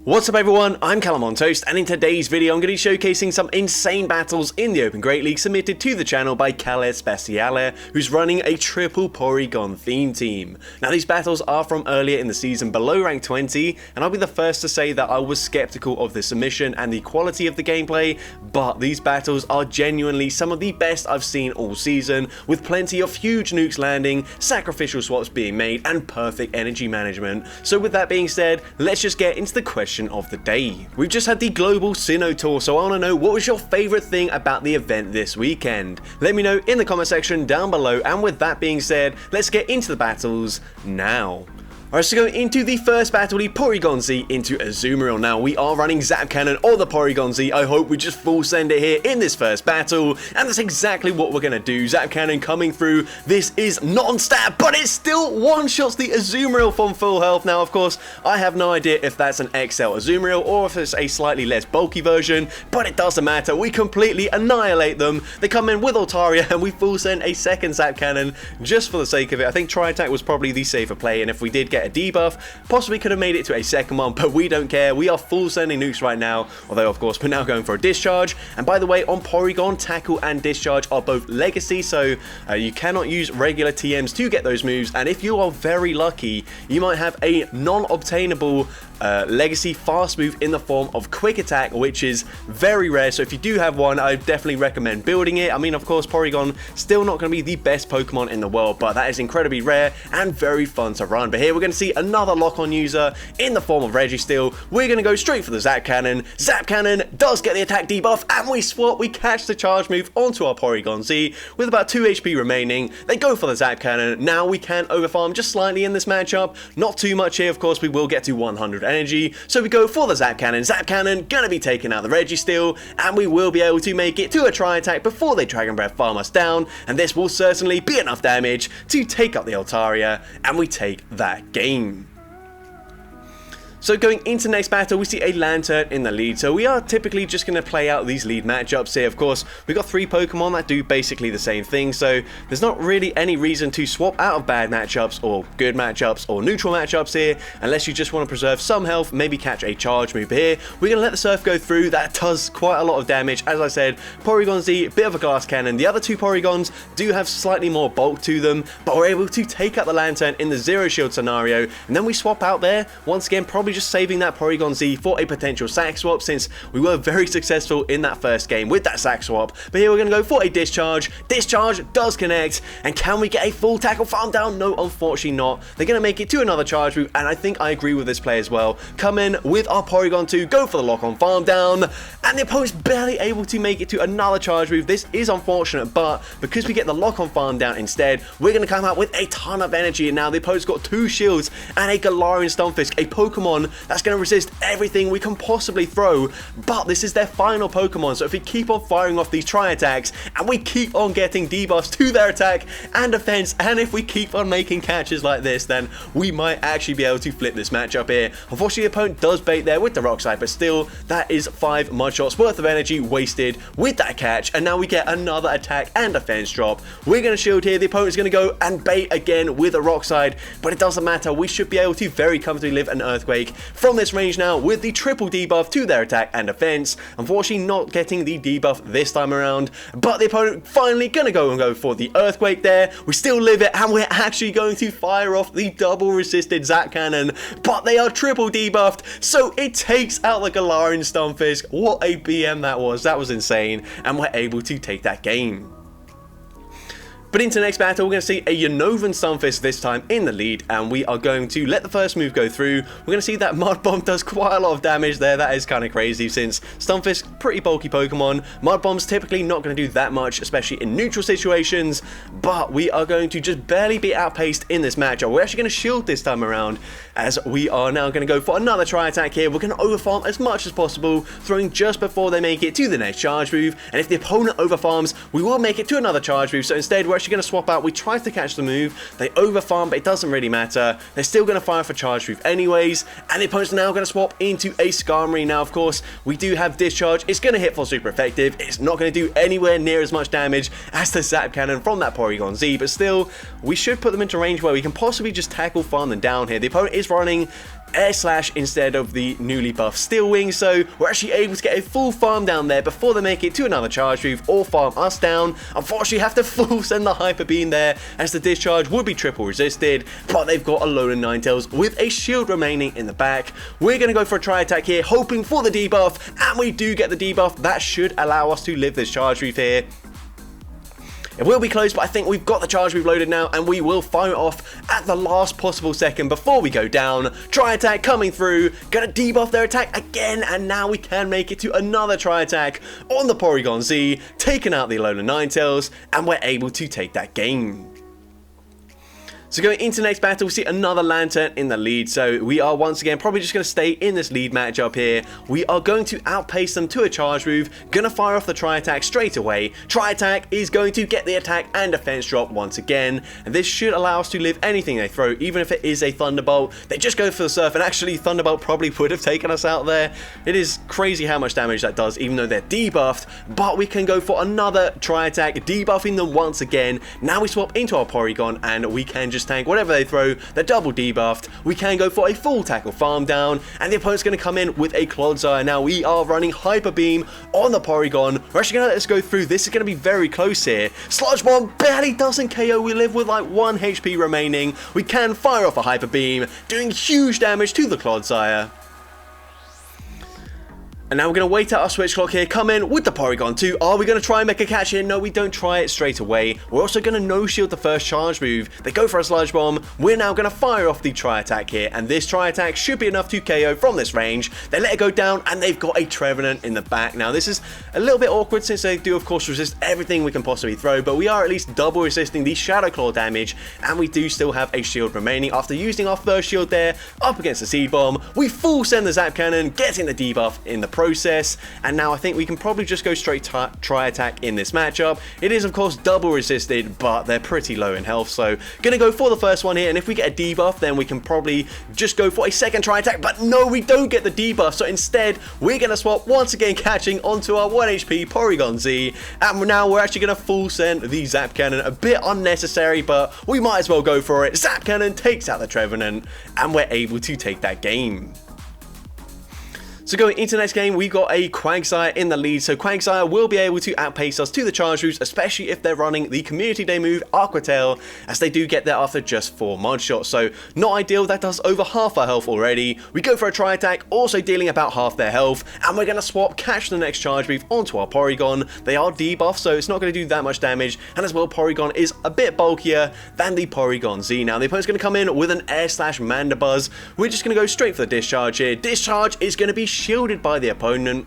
What's up everyone, I'm CallumOnToast, and in today's video I'm going to be showcasing some insane battles in the Open Great League submitted to the channel by Speciale, who's running a triple Porygon theme team. Now these battles are from earlier in the season below rank 20, and I'll be the first to say that I was skeptical of this submission and the quality of the gameplay, but these battles are genuinely some of the best I've seen all season, with plenty of huge nukes landing, sacrificial swaps being made, and perfect energy management. So with that being said, let's just get into the question of the day. We've just had the global Sinnoh tour, so I want to know, what was your favorite thing about the event this weekend? Let me know in the comment section down below, and with that being said, let's get into the battles now. Alright, so going into the first battle, the Porygon Z into Azumarill. Now, we are running Zap Cannon or the Porygon Z. I hope we just full send it here in this first battle, and that's exactly what we're going to do. Zap Cannon coming through. This is non-stat, but it still one-shots the Azumarill from full health. Now, of course, I have no idea if that's an XL Azumarill or if it's a slightly less bulky version, but it doesn't matter. We completely annihilate them. They come in with Altaria, and we full send a second Zap Cannon just for the sake of it. I think Tri-Attack was probably the safer play, and if we did get a debuff, possibly could have made it to a second one, but we don't care. We are full sending nukes right now, although of course we're now going for a discharge. And by the way, on Porygon, tackle and discharge are both legacy, so you cannot use regular TMs to get those moves, and if you are very lucky, you might have a non-obtainable legacy fast move in the form of quick attack, which is very rare. So if you do have one, I definitely recommend building it. I mean, of course, Porygon still not going to be the best Pokemon in the world, but that is incredibly rare and very fun to run. But here we're going to see another lock-on user in the form of Registeel. We're going to go straight for the Zap Cannon. Zap Cannon does get the attack debuff, and we swap. We catch the charge move onto our Porygon Z with about 2 HP remaining. They go for the Zap Cannon. Now we can overfarm just slightly in this matchup. Not too much here, of course. We will get to 100 energy, so we go for the Zap Cannon. Zap Cannon gonna be taking out the Registeel, and we will be able to make it to a Tri-Attack before they Dragon Breath farm us down, and this will certainly be enough damage to take up the Altaria, and we take that game. So going into the next battle, we see a Lantern in the lead. So we are typically just going to play out these lead matchups here. Of course, we've got 3 Pokemon that do basically the same thing, so there's not really any reason to swap out of bad matchups or good matchups or neutral matchups here, unless you just want to preserve some health, maybe catch a charge move here. We're going to let the Surf go through. That does quite a lot of damage. As I said, Porygon Z, bit of a glass cannon. The other 2 Porygons do have slightly more bulk to them, but we're able to take out the Lantern in the zero shield scenario, and then we swap out there. Once again, probably just saving that Porygon Z for a potential sack swap, since we were very successful in that first game with that sack swap. But here we're going to go for a discharge. Discharge does connect, and can we get a full tackle farm down? No, unfortunately not. They're going to make it to another charge move, and I think I agree with this play as well. Come in with our Porygon 2, go for the lock-on farm down, and the opponent's barely able to make it to another charge move. This is unfortunate, but because we get the lock-on farm down instead, we're going to come out with a ton of energy, and now the opponent's got 2 shields and a Galarian Stunfisk, a Pokemon that's going to resist everything we can possibly throw. But this is their final Pokemon, so if we keep on firing off these Tri-Attacks and we keep on getting debuffs to their attack and defense, and if we keep on making catches like this, then we might actually be able to flip this matchup here. Unfortunately, the opponent does bait there with the Rock Slide, but still, that is 5 mud shots worth of energy wasted with that catch, and now we get another attack and defense drop. We're going to shield here. The opponent's going to go and bait again with a Rock Slide, but it doesn't matter. We should be able to very comfortably live an Earthquake from this range now with the triple debuff to their attack and defense. Unfortunately, not getting the debuff this time around, but the opponent finally gonna go for the Earthquake there. We still live it, and we're actually going to fire off the double resisted Zap Cannon, but they are triple debuffed, so it takes out the Galarian Stunfisk. What a BM that was insane, and we're able to take that game. But into the next battle, we're going to see a Unnovan Stunfisk this time in the lead, and we are going to let the first move go through. We're going to see that Mud Bomb does quite a lot of damage there. That is kind of crazy, since Stunfisk, pretty bulky Pokemon. Mud Bomb's typically not going to do that much, especially in neutral situations, but we are going to just barely be outpaced in this matchup. We're actually going to shield this time around, as we are now going to go for another Tri-Attack here. We're going to overfarm as much as possible, throwing just before they make it to the next charge move, and if the opponent overfarms, we will make it to another charge move, so instead we're actually going to swap out. We try to catch the move, they overfarm, but it doesn't really matter. They're still going to fire for charge move anyways, and the opponent's now going to swap into a Skarmory. Now, of course, we do have discharge. It's going to hit for super effective. It's not going to do anywhere near as much damage as the Zap Cannon from that Porygon Z, but still, we should put them into range where we can possibly just tackle farm them down here. The opponent is running Air Slash instead of the newly buffed Steel Wing, so we're actually able to get a full farm down there before they make it to another charge move or farm us down. Unfortunately, have to full send the Hyper Beam there as the discharge would be triple resisted, but they've got a load of Ninetales with a shield remaining in the back. We're going to go for a Tri Attack here, hoping for the debuff, and we do get the debuff. That should allow us to live this charge move here. It will be close, but I think we've got the charge move loaded now, and we will fire it off at the last possible second before we go down. Tri Attack coming through, gonna debuff their attack again, and now we can make it to another Tri Attack on the Porygon Z, taking out the Alola Ninetales, and we're able to take that game. So going into the next battle, we see another Lantern in the lead, so we are once again probably just going to stay in this lead matchup here. We are going to outpace them to a charge move, going to fire off the Tri Attack straight away. Tri Attack is going to get the attack and defense drop once again, and this should allow us to live anything they throw, even if it is a Thunderbolt. They just go for the Surf, and actually Thunderbolt probably would have taken us out there. It is crazy how much damage that does, even though they're debuffed, but we can go for another Tri Attack, debuffing them once again. Now we swap into our Porygon, and we can just tank whatever they throw. They're double debuffed. We can go for a full tackle farm down, and the opponent's going to come in with a Clodsire. Now we are running Hyper Beam on the Porygon. We're actually going to let this go through. This is going to be very close here. Sludge Bomb barely doesn't KO. We live with like 1 HP remaining. We can fire off a Hyper Beam, doing huge damage to the Clodsire. And now we're going to wait out our switch clock here, come in with the Porygon 2. Are we going to try and make a catch here? No, we don't try it straight away. We're also going to no-shield the first charge move. They go for a Sludge Bomb. We're now going to fire off the Tri Attack here, and this Tri Attack should be enough to KO from this range. They let it go down, and they've got a Trevenant in the back. Now, this is a little bit awkward since they do, of course, resist everything we can possibly throw, but we are at least double resisting the Shadow Claw damage, and we do still have a shield remaining. After using our first shield there up against the Seed Bomb, we full send the Zap Cannon, getting the debuff in the process. And now I think we can probably just go straight Tri Attack in this matchup. It is, of course, double resisted, but they're pretty low in health, so gonna go for the first one here, and if we get a debuff, then we can probably just go for a second Tri Attack, but no, we don't get the debuff, so instead, we're gonna swap once again, catching onto our 1 HP Porygon Z, and now we're actually gonna full send the Zap Cannon. A bit unnecessary, but we might as well go for it. Zap Cannon takes out the Trevenant, and we're able to take that game. So going into the next game, we got a Quagsire in the lead, so Quagsire will be able to outpace us to the charge moves, especially if they're running the Community Day move, Aqua Tail, as they do get there after just 4 mod shots, so not ideal. That does over half our health already. We go for a Tri Attack, also dealing about half their health, and we're going to swap, catch the next charge move onto our Porygon. They are debuffed, so it's not going to do that much damage, and as well, Porygon is a bit bulkier than the Porygon Z. Now, the opponent's going to come in with an Air Slash Mandibuzz. We're just going to go straight for the Discharge here. Discharge is going to be shielded by the opponent,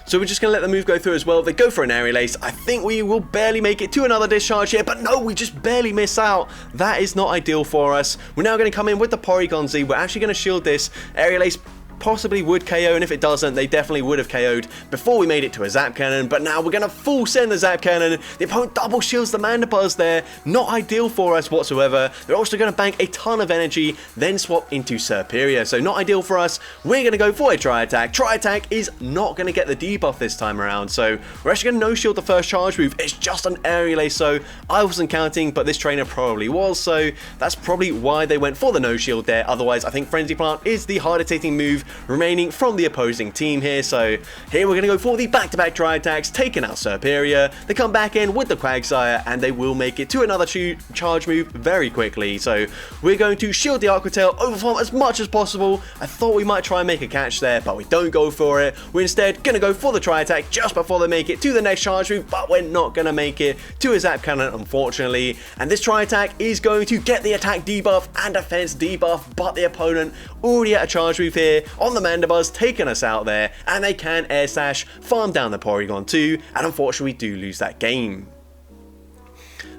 so we're just going to let the move go through as well. They go for an Aerial Ace. I think we will barely make it to another Discharge here, but no, we just barely miss out. That is not ideal for us. We're now going to come in with the Porygon Z. We're actually going to shield this. Aerial Ace possibly would KO, and if it doesn't, they definitely would have KO'd before we made it to a Zap Cannon, but now we're going to full send the Zap Cannon. The opponent double shields the Mandibuzz there. Not ideal for us whatsoever. They're also going to bank a ton of energy, then swap into Serperior, so not ideal for us. We're going to go for a Tri Attack. Tri Attack is not going to get the debuff this time around, so we're actually going to no-shield the first charge move. It's just an Aerial Ace, so I wasn't counting, but this trainer probably was, so that's probably why they went for the no-shield there. Otherwise, I think Frenzy Plant is the hardest hitting move remaining from the opposing team here. So here we're going to go for the back-to-back Tri Attacks, taking out Serperior. They come back in with the Quagsire, and they will make it to another charge move very quickly. So we're going to shield the Aqua Tail, overform as much as possible. I thought we might try and make a catch there, but we don't go for it. We're instead going to go for the Tri Attack just before they make it to the next charge move, but we're not going to make it to a Zap Cannon, unfortunately. And this Tri Attack is going to get the attack debuff and defense debuff, but the opponent already at a charge move here on the Mandibuzz, taking us out there, and they can Air Slash, farm down the Porygon 2, and unfortunately we do lose that game.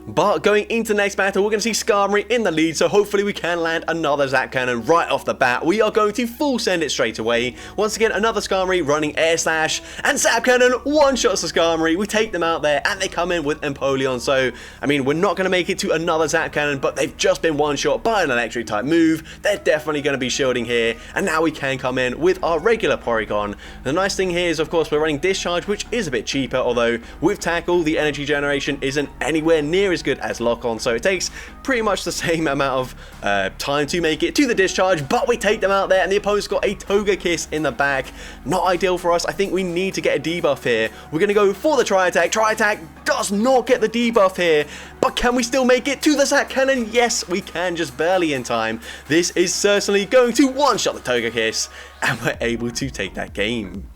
But going into the next battle, we're going to see Skarmory in the lead, so hopefully we can land another Zap Cannon right off the bat. We are going to full send it straight away. Once again, another Skarmory running Air Slash, and Zap Cannon one-shots the Skarmory. We take them out there, and they come in with Empoleon. So, I mean, we're not going to make it to another Zap Cannon, but they've just been one-shot by an electric type move. They're definitely going to be shielding here, and now we can come in with our regular Porygon. The nice thing here is, of course, we're running Discharge, which is a bit cheaper, although with Tackle, the energy generation isn't anywhere near as as good as lock-on, so it takes pretty much the same amount of time to make it to the discharge, but we take them out there, and the opponent's got a Toga Kiss in the back. Not ideal for us. I think we need to get a debuff here. We're going to go for the Tri-Attack. Tri-Attack does not get the debuff here, but can we still make it to the Zap Cannon? Yes, we can, just barely in time. This is certainly going to one-shot the Toga Kiss, and we're able to take that game.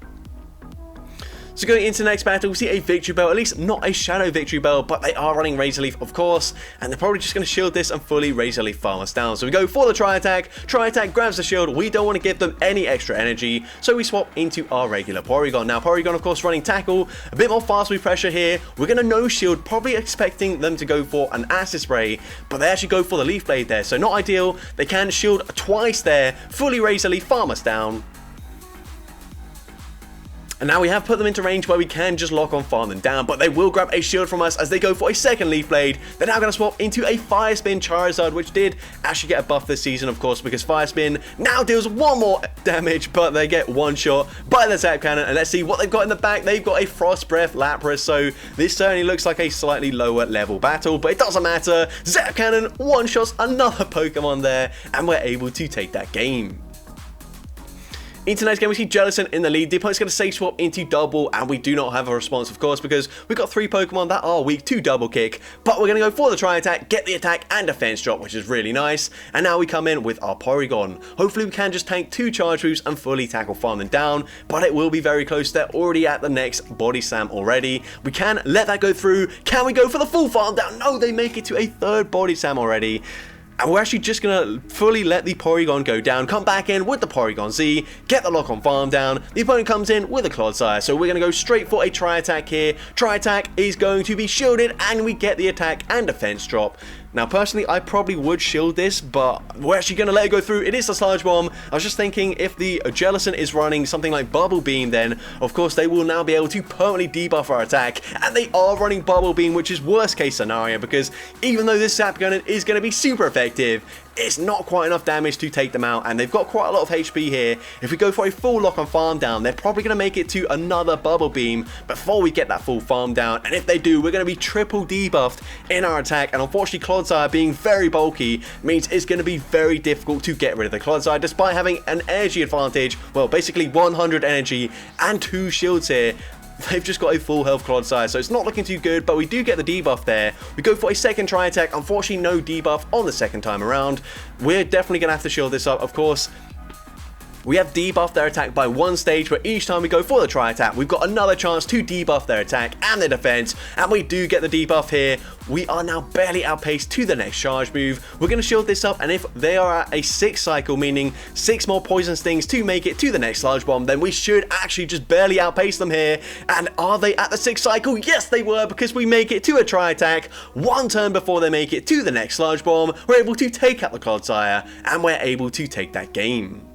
So going into the next battle, we see a Victory Bell, at least not a Shadow Victory Bell, but they are running Razor Leaf, of course, and they're probably just going to shield this and fully Razor Leaf farm us down. So we go for the Tri-Attack. Tri-Attack grabs the shield. We don't want to give them any extra energy, so we swap into our regular Porygon. Now, Porygon, of course, running Tackle, a bit more fast move pressure here. We're going to no shield, probably expecting them to go for an Acid Spray, but they actually go for the Leaf Blade there, so not ideal. They can shield twice there, fully Razor Leaf farm us down. And now we have put them into range where we can just lock on farm them down, but they will grab a shield from us as they go for a second Leaf Blade. They're now going to swap into a Fire Spin Charizard, which did actually get a buff this season, of course, because Fire Spin now deals one more damage, but they get one shot by the Zap Cannon. And let's see what they've got in the back. They've got a Frost Breath Lapras, so this certainly looks like a slightly lower level battle, but it doesn't matter. Zap Cannon one-shots another Pokemon there, and we're able to take that game. Into next game, we see Jellicent in the lead. The opponent's going to Safe Swap into Double, and we do not have a response, of course, because we've got 3 Pokemon that are weak to Double Kick. But we're going to go for the Tri-Attack, get the attack and defense drop, which is really nice. And now we come in with our Porygon. Hopefully we can just tank 2 Charge Moves and fully tackle farm them down, but it will be very close. They're already at the next Body Slam already. We can let that go through. Can we go for the full farm down? No, they make it to a 3rd Body Slam already. And we're actually just going to fully let the Porygon go down, come back in with the Porygon Z, get the lock on farm down. The opponent comes in with a Clodsire, so we're going to go straight for a Tri-Attack here. Tri-Attack is going to be shielded, and we get the attack and defense drop. Now, personally, I probably would shield this, but we're actually going to let it go through. It is the Sludge Bomb. I was just thinking, if the Jellicent is running something like Bubble Beam, then, of course, they will now be able to permanently debuff our attack. And they are running Bubble Beam, which is worst case scenario, because even though this Zap Cannon is going to be super effective, it's not quite enough damage to take them out, and they've got quite a lot of HP here. If we go for a full lock on farm down, they're probably going to make it to another Bubble Beam before we get that full farm down, and if they do, we're going to be triple debuffed in our attack, and unfortunately Clodsire being very bulky means it's going to be very difficult to get rid of the Clodsire, despite having an energy advantage, well, basically 100 energy and 2 shields here. They've just got a full health Clodsire, so it's not looking too good, but we do get the debuff there. We go for a second Tri-Attack. Unfortunately, no debuff on the second time around. We're definitely going to have to shield this up, of course. We have debuffed their attack by 1 stage, but each time we go for the Tri-Attack, we've got another chance to debuff their attack and their defense, and we do get the debuff here. We are now barely outpaced to the next charge move. We're going to shield this up, and if they are at a 6 cycle, meaning 6 more Poison Stings to make it to the next Sludge Bomb, then we should actually just barely outpace them here. And are they at the 6th cycle? Yes, they were, because we make it to a Tri-Attack 1 turn before they make it to the next Sludge Bomb. We're able to take out the Clodsire, and we're able to take that game.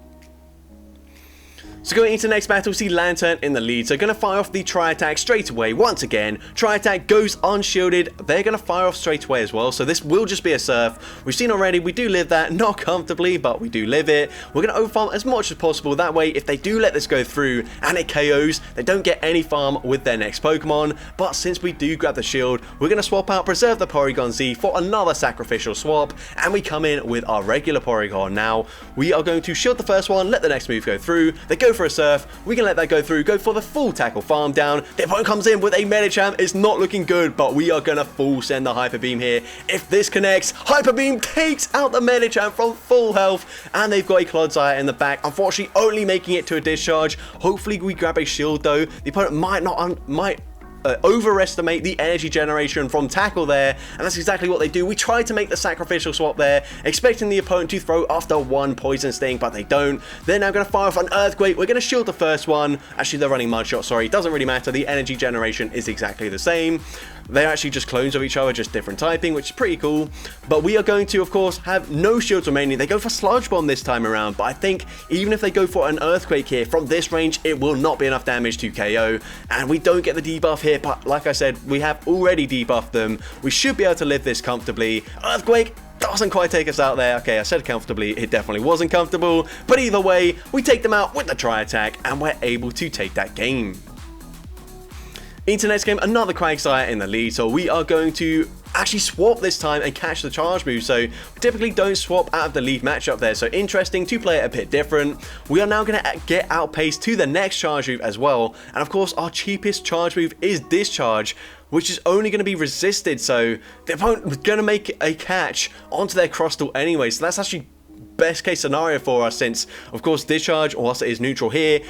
So going into the next battle, we see Lantern in the lead. So going to fire off the Tri-Attack straight away once again. Tri-Attack goes unshielded. They're going to fire off straight away as well. So this will just be a Surf. We've seen already, we do live that. Not comfortably, but we do live it. We're going to overfarm as much as possible. That way, if they do let this go through and it KOs, they don't get any farm with their next Pokemon. But since we do grab the shield, we're going to swap out, preserve the Porygon Z for another sacrificial swap. And we come in with our regular Porygon. Now, we are going to shield the first one, let the next move go through. They go for a Surf, we can let that go through, go for the full tackle farm down. The opponent comes in with a Medicham. It's not looking good, but we are going to full send the Hyper Beam here. If this connects, Hyper Beam takes out the Medicham from full health, and they've got a Clodsire in the back, unfortunately only making it to a discharge. Hopefully we grab a shield though. The opponent might overestimate the energy generation from tackle there, and that's exactly what they do. We try to make the sacrificial swap there, expecting the opponent to throw after 1 Poison Sting, but they don't. They're now going to fire off an Earthquake. We're going to shield the first one. Actually, they're running Mud Shot, sorry. It doesn't really matter. The energy generation is exactly the same. They're actually just clones of each other, just different typing, which is pretty cool. But we are going to, of course, have no shields remaining. They go for Sludge Bomb this time around, but I think even if they go for an Earthquake here, from this range, it will not be enough damage to KO. And we don't get the debuff here, but like I said, we have already debuffed them. We should be able to live this comfortably. Earthquake doesn't quite take us out there. Okay, I said comfortably, it definitely wasn't comfortable. But either way, we take them out with the Tri-Attack, and we're able to take that game. Into next game, another Quagsire in the lead, so we are going to actually swap this time and catch the charge move. So we typically don't swap out of the lead matchup there. So interesting to play it a bit different. We are now going to get outpaced to the next charge move as well. And of course, our cheapest charge move is Discharge, which is only going to be resisted. So the opponent is going to make a catch onto their Crustle anyway. So that's actually best case scenario for us, since of course Discharge, whilst it is neutral here,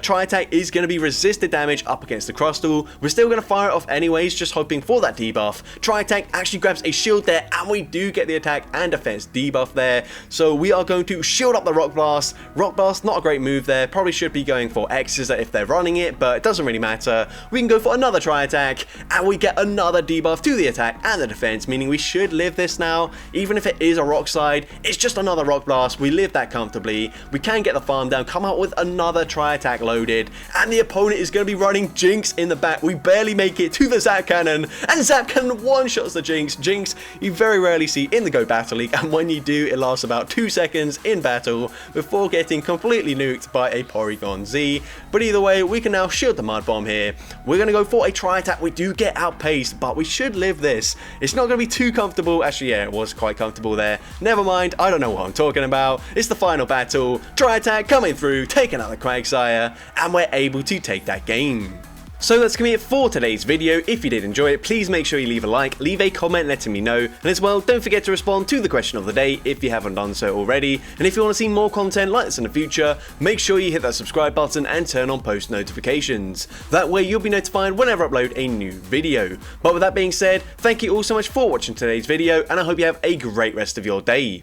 Tri-Attack is going to be resisted damage up against the Crustle. We're still going to fire it off anyways, just hoping for that debuff. Tri-Attack actually grabs a shield there, and we do get the attack and defense debuff there. So we are going to shield up the Rock Blast. Rock Blast, not a great move there. Probably should be going for X's if they're running it, but it doesn't really matter. We can go for another Tri-Attack, and we get another debuff to the attack and the defense, meaning we should live this now. Even if it is a Rock Slide, it's just another Rock Blast. We live that comfortably. We can get the farm down, come out with another Tri-Attack loaded, and the opponent is going to be running Jinx in the back. We barely make it to the Zap Cannon, and Zap Cannon one-shots the Jinx. Jinx you very rarely see in the Go Battle League, and when you do, it lasts about 2 seconds in battle before getting completely nuked by a Porygon Z. But either way, we can now shield the Mud Bomb here. We're going to go for a Tri-Attack. We do get outpaced, but we should live this. It's not going to be too comfortable. Actually, yeah, it was quite comfortable there. Never mind, I don't know what I'm talking about. It's the final battle. Tri-Attack coming through, taking out the Quagsire, and we're able to take that game. So that's going to be it for today's video. If you did enjoy it, please make sure you leave a like, leave a comment letting me know, and as well, don't forget to respond to the question of the day if you haven't done so already. And if you want to see more content like this in the future, make sure you hit that subscribe button and turn on post notifications. That way you'll be notified whenever I upload a new video. But with that being said, thank you all so much for watching today's video, and I hope you have a great rest of your day.